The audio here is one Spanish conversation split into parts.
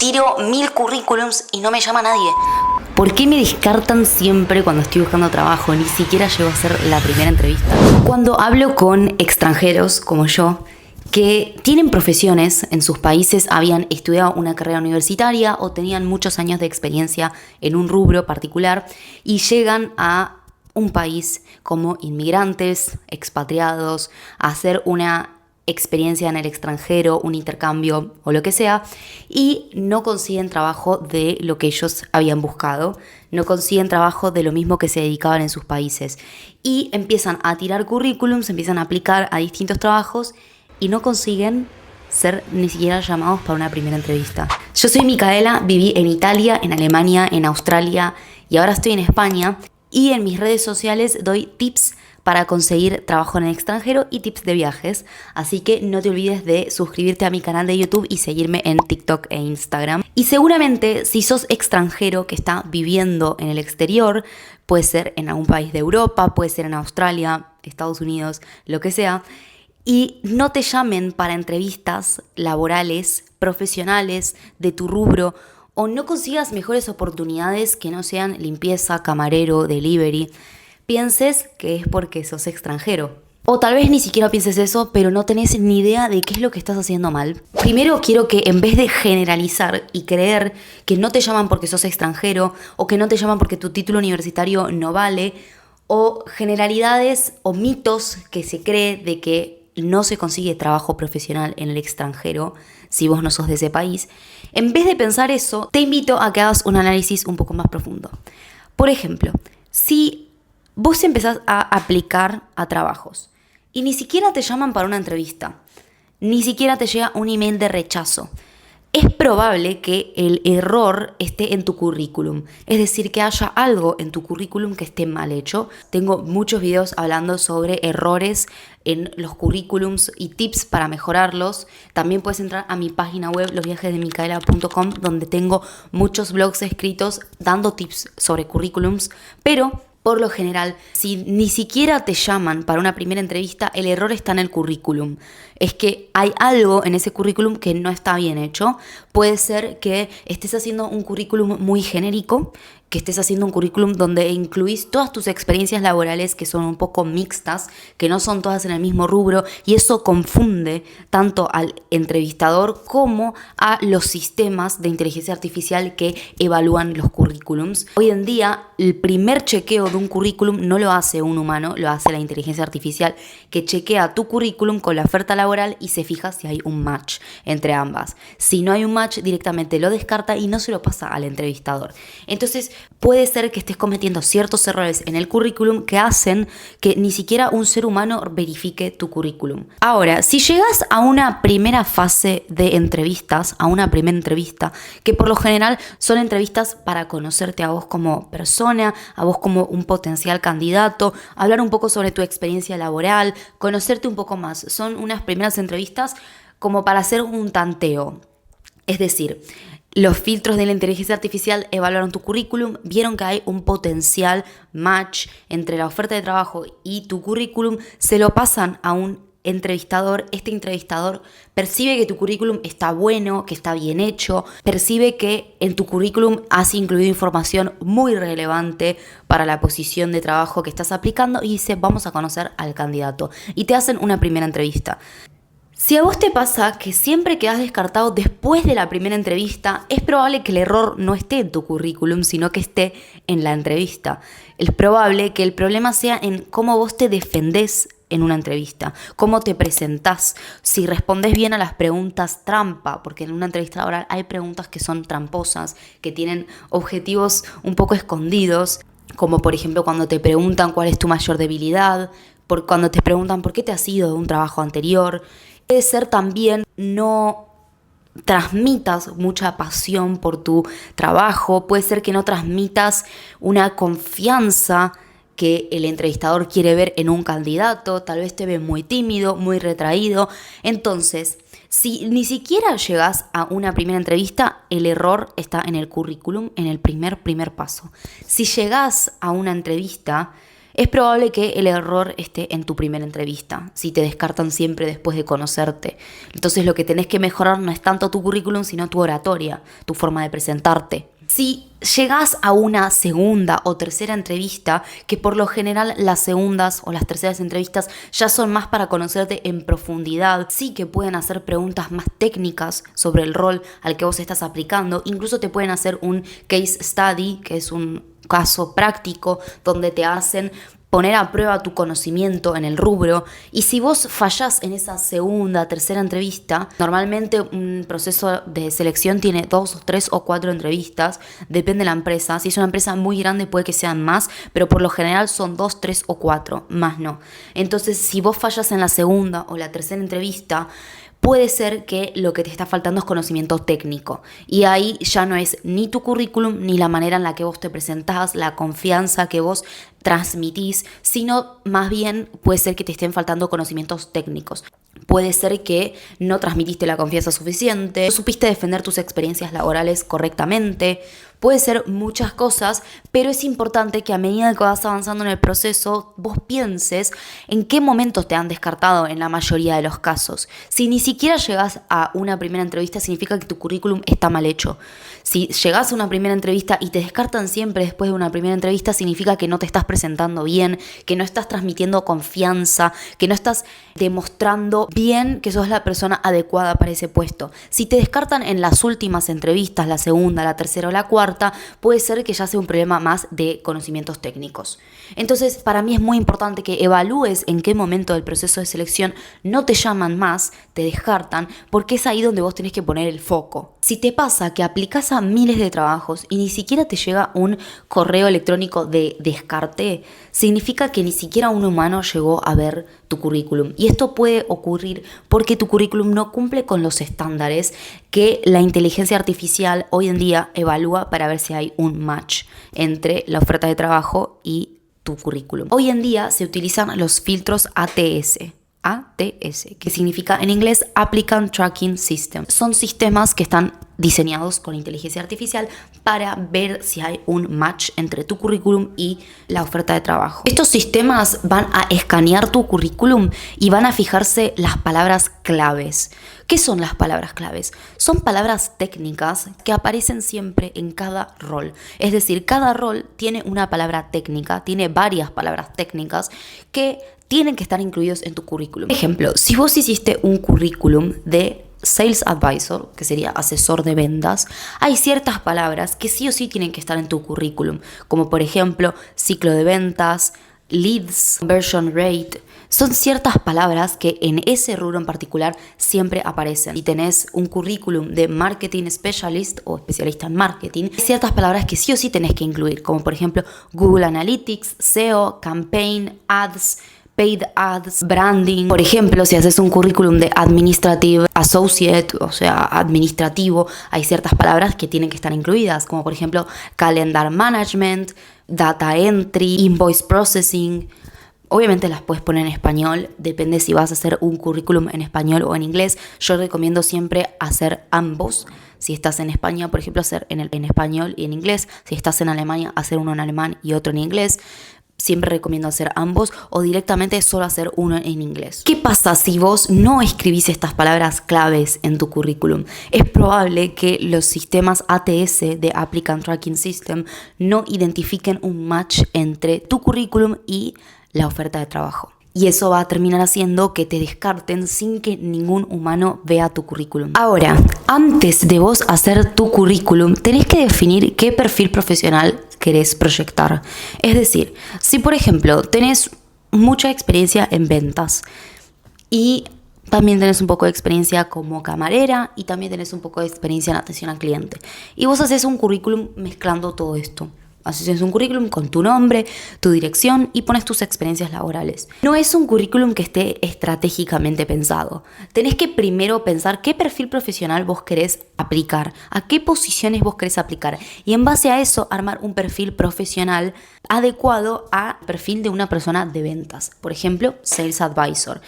Tiro 1000 currículums y no me llama nadie. ¿Por qué me descartan siempre cuando estoy buscando trabajo? Ni siquiera llego a hacer la primera entrevista. Cuando hablo con extranjeros como yo, que tienen profesiones en sus países, habían estudiado una carrera universitaria o tenían muchos años de experiencia en un rubro particular y llegan a un país como inmigrantes, expatriados, a hacer una experiencia en el extranjero, un intercambio o lo que sea, y no consiguen trabajo de lo que ellos habían buscado, no consiguen trabajo de lo mismo que se dedicaban en sus países y empiezan a tirar currículums, empiezan a aplicar a distintos trabajos y no consiguen ser ni siquiera llamados para una primera entrevista. Yo soy Micaela, viví en Italia, en Alemania, en Australia y ahora estoy en España, y en mis redes sociales doy tips para conseguir trabajo en el extranjero y tips de viajes, así que no te olvides de suscribirte a mi canal de YouTube y seguirme en TikTok e Instagram. Y seguramente si sos extranjero que está viviendo en el exterior, puede ser en algún país de Europa, puede ser en Australia, Estados Unidos, lo que sea, y no te llamen para entrevistas laborales, profesionales, de tu rubro, o no consigas mejores oportunidades que no sean limpieza, camarero, delivery, pienses que es porque sos extranjero. O tal vez ni siquiera pienses eso, pero no tenés ni idea de qué es lo que estás haciendo mal. Primero quiero que en vez de generalizar y creer que no te llaman porque sos extranjero, o que no te llaman porque tu título universitario no vale, o generalidades o mitos que se cree de que no se consigue trabajo profesional en el extranjero si vos no sos de ese país, en vez de pensar eso, te invito a que hagas un análisis un poco más profundo. Por ejemplo, si vos empezás a aplicar a trabajos y ni siquiera te llaman para una entrevista, ni siquiera te llega un email de rechazo, es probable que el error esté en tu currículum, es decir, que haya algo en tu currículum que esté mal hecho. Tengo muchos videos hablando sobre errores en los currículums y tips para mejorarlos. También puedes entrar a mi página web losviajesdemicaela.com, donde tengo muchos blogs escritos dando tips sobre currículums, pero por lo general, si ni siquiera te llaman para una primera entrevista, el error está en el currículum. Es que hay algo en ese currículum que no está bien hecho. Puede ser que estés haciendo un currículum muy genérico, que estés haciendo un currículum donde incluís todas tus experiencias laborales que son un poco mixtas, que no son todas en el mismo rubro, y eso confunde tanto al entrevistador como a los sistemas de inteligencia artificial que evalúan los currículums. Hoy en día, el primer chequeo de un currículum no lo hace un humano, lo hace la inteligencia artificial, que chequea tu currículum con la oferta laboral y se fija si hay un match entre ambas. Si no hay un match, directamente lo descarta y no se lo pasa al entrevistador. Entonces, puede ser que estés cometiendo ciertos errores en el currículum que hacen que ni siquiera un ser humano verifique tu currículum. Ahora, si llegas a una primera fase de entrevistas, a una primera entrevista, que por lo general son entrevistas para conocerte a vos como persona, a vos como un potencial candidato, hablar un poco sobre tu experiencia laboral, conocerte un poco más. Son unas primeras entrevistas como para hacer un tanteo. Es decir, los filtros de la inteligencia artificial evaluaron tu currículum, vieron que hay un potencial match entre la oferta de trabajo y tu currículum, se lo pasan a un entrevistador. Este entrevistador percibe que tu currículum está bueno, que está bien hecho, percibe que en tu currículum has incluido información muy relevante para la posición de trabajo que estás aplicando y dice, vamos a conocer al candidato, y te hacen una primera entrevista. Si a vos te pasa que siempre quedás descartado después de la primera entrevista, es probable que el error no esté en tu currículum, sino que esté en la entrevista. Es probable que el problema sea en cómo vos te defendés en una entrevista, cómo te presentás, si respondés bien a las preguntas trampa, porque en una entrevista laboral hay preguntas que son tramposas, que tienen objetivos un poco escondidos, como por ejemplo cuando te preguntan cuál es tu mayor debilidad, cuando te preguntan por qué te has ido de un trabajo anterior. Puede ser también no transmitas mucha pasión por tu trabajo, puede ser que no transmitas una confianza que el entrevistador quiere ver en un candidato, tal vez te ve muy tímido, muy retraído. Entonces, si ni siquiera llegas a una primera entrevista, el error está en el currículum, en el primer paso. Si llegas a una entrevista, Es probable que el error esté en tu primera entrevista, si te descartan siempre después de conocerte. Entonces lo que tenés que mejorar no es tanto tu currículum, sino tu oratoria, tu forma de presentarte. Si llegás a una segunda o tercera entrevista, que por lo general las segundas o las terceras entrevistas ya son más para conocerte en profundidad, sí que pueden hacer preguntas más técnicas sobre el rol al que vos estás aplicando, incluso te pueden hacer un case study, que es un caso práctico donde te hacen poner a prueba tu conocimiento en el rubro, y si vos fallás en esa segunda, tercera entrevista, normalmente un proceso de selección tiene 2, 3 o 4 entrevistas, depende de la empresa. Si es una empresa muy grande puede que sean más, pero por lo general son 2, 3 o 4, más no. Entonces, si vos fallas en la segunda o la tercera entrevista, puede ser que lo que te está faltando es conocimiento técnico, y ahí ya no es ni tu currículum ni la manera en la que vos te presentás, la confianza que vos transmitís, sino más bien puede ser que te estén faltando conocimientos técnicos. Puede ser que no transmitiste la confianza suficiente, no supiste defender tus experiencias laborales correctamente. Puede ser muchas cosas, pero es importante que a medida que vas avanzando en el proceso, vos pienses en qué momentos te han descartado en la mayoría de los casos. Si ni siquiera llegas a una primera entrevista, significa que tu currículum está mal hecho. Si llegas a una primera entrevista y te descartan siempre después de una primera entrevista, significa que no te estás presentando bien, que no estás transmitiendo confianza, que no estás demostrando bien que sos la persona adecuada para ese puesto. Si te descartan en las últimas entrevistas, la segunda, la tercera o la cuarta, puede ser que ya sea un problema más de conocimientos técnicos. Entonces, para mí es muy importante que evalúes en qué momento del proceso de selección no te llaman más, te descartan, porque es ahí donde vos tenés que poner el foco. Si te pasa que aplicás a miles de trabajos y ni siquiera te llega un correo electrónico de descarte, significa que ni siquiera un humano llegó a ver tu currículum. Y esto puede ocurrir porque tu currículum no cumple con los estándares que la inteligencia artificial hoy en día evalúa para ver si hay un match entre la oferta de trabajo y tu currículum. Hoy en día se utilizan los filtros ATS, que significa en inglés Applicant Tracking System. Son sistemas que están diseñados con inteligencia artificial para ver si hay un match entre tu currículum y la oferta de trabajo. Estos sistemas van a escanear tu currículum y van a fijarse las palabras claves. ¿Qué son las palabras claves? Son palabras técnicas que aparecen siempre en cada rol. Es decir, cada rol tiene una palabra técnica, tiene varias palabras técnicas que tienen que estar incluidos en tu currículum. Por ejemplo, si vos hiciste un currículum de Sales Advisor, que sería asesor de ventas, hay ciertas palabras que sí o sí tienen que estar en tu currículum, como por ejemplo ciclo de ventas, leads, conversion rate. Son ciertas palabras que en ese rubro en particular siempre aparecen. Si tenés un currículum de marketing specialist o especialista en marketing, hay ciertas palabras que sí o sí tenés que incluir, como por ejemplo Google Analytics, SEO, campaign, ads, paid ads, branding. Por ejemplo, si haces un currículum de Administrative Associate, o sea, administrativo, hay ciertas palabras que tienen que estar incluidas, como por ejemplo Calendar Management, Data Entry, Invoice Processing. Obviamente las puedes poner en español, depende si vas a hacer un currículum en español o en inglés. Yo recomiendo siempre hacer ambos. Si estás en España, por ejemplo, hacer en español y en inglés. Si estás en Alemania, hacer uno en alemán y otro en inglés. Siempre recomiendo hacer ambos o directamente solo hacer uno en inglés. ¿Qué pasa si vos no escribís estas palabras claves en tu currículum? Es probable que los sistemas ATS de Applicant Tracking System no identifiquen un match entre tu currículum y la oferta de trabajo. Y eso va a terminar haciendo que te descarten sin que ningún humano vea tu currículum. Ahora, antes de vos hacer tu currículum, tenés que definir qué perfil profesional querés proyectar. Es decir, si por ejemplo tenés mucha experiencia en ventas y también tenés un poco de experiencia como camarera y también tenés un poco de experiencia en atención al cliente, y vos haces un currículum mezclando todo esto. Haces un currículum con tu nombre, tu dirección y pones tus experiencias laborales. No es un currículum que esté estratégicamente pensado. Tenés que primero pensar qué perfil profesional vos querés aplicar, a qué posiciones vos querés aplicar, y en base a eso armar un perfil profesional adecuado al perfil de una persona de ventas, por ejemplo, Sales Advisor,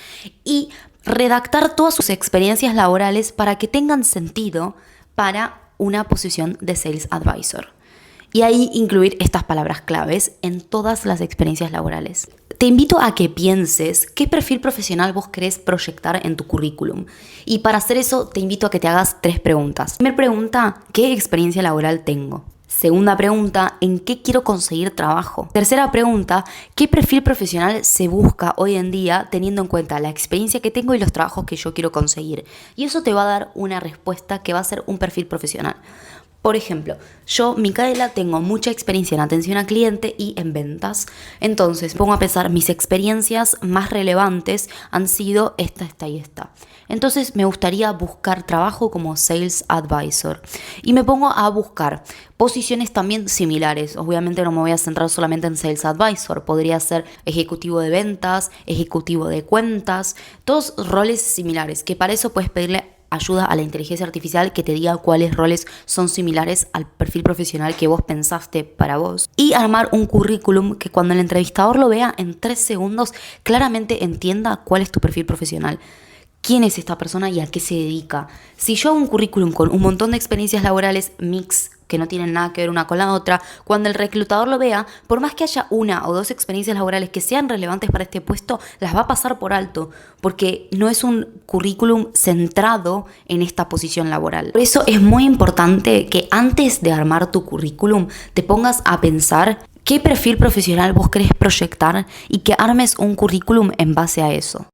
y redactar todas sus experiencias laborales para que tengan sentido para una posición de Sales Advisor. Y ahí incluir estas palabras claves en todas las experiencias laborales. Te invito a que pienses qué perfil profesional vos querés proyectar en tu currículum. Y para hacer eso te invito a que te hagas 3 preguntas. Primera pregunta, ¿qué experiencia laboral tengo? Segunda pregunta, ¿en qué quiero conseguir trabajo? Tercera pregunta, ¿qué perfil profesional se busca hoy en día teniendo en cuenta la experiencia que tengo y los trabajos que yo quiero conseguir? Y eso te va a dar una respuesta que va a ser un perfil profesional. Por ejemplo, yo, Micaela, tengo mucha experiencia en atención al cliente y en ventas. Entonces, pongo a pensar, mis experiencias más relevantes han sido esta y esta. Entonces, me gustaría buscar trabajo como Sales Advisor. Y me pongo a buscar posiciones también similares. Obviamente no me voy a centrar solamente en Sales Advisor. Podría ser ejecutivo de ventas, ejecutivo de cuentas, todos roles similares, que para eso puedes pedirle ayuda a la inteligencia artificial que te diga cuáles roles son similares al perfil profesional que vos pensaste para vos. Y armar un currículum que cuando el entrevistador lo vea en 3 segundos claramente entienda cuál es tu perfil profesional. ¿Quién es esta persona y a qué se dedica? Si yo hago un currículum con un montón de experiencias laborales mix que no tienen nada que ver una con la otra, cuando el reclutador lo vea, por más que haya 1 o 2 experiencias laborales que sean relevantes para este puesto, las va a pasar por alto, porque no es un currículum centrado en esta posición laboral. Por eso es muy importante que antes de armar tu currículum te pongas a pensar qué perfil profesional vos querés proyectar y que armes un currículum en base a eso.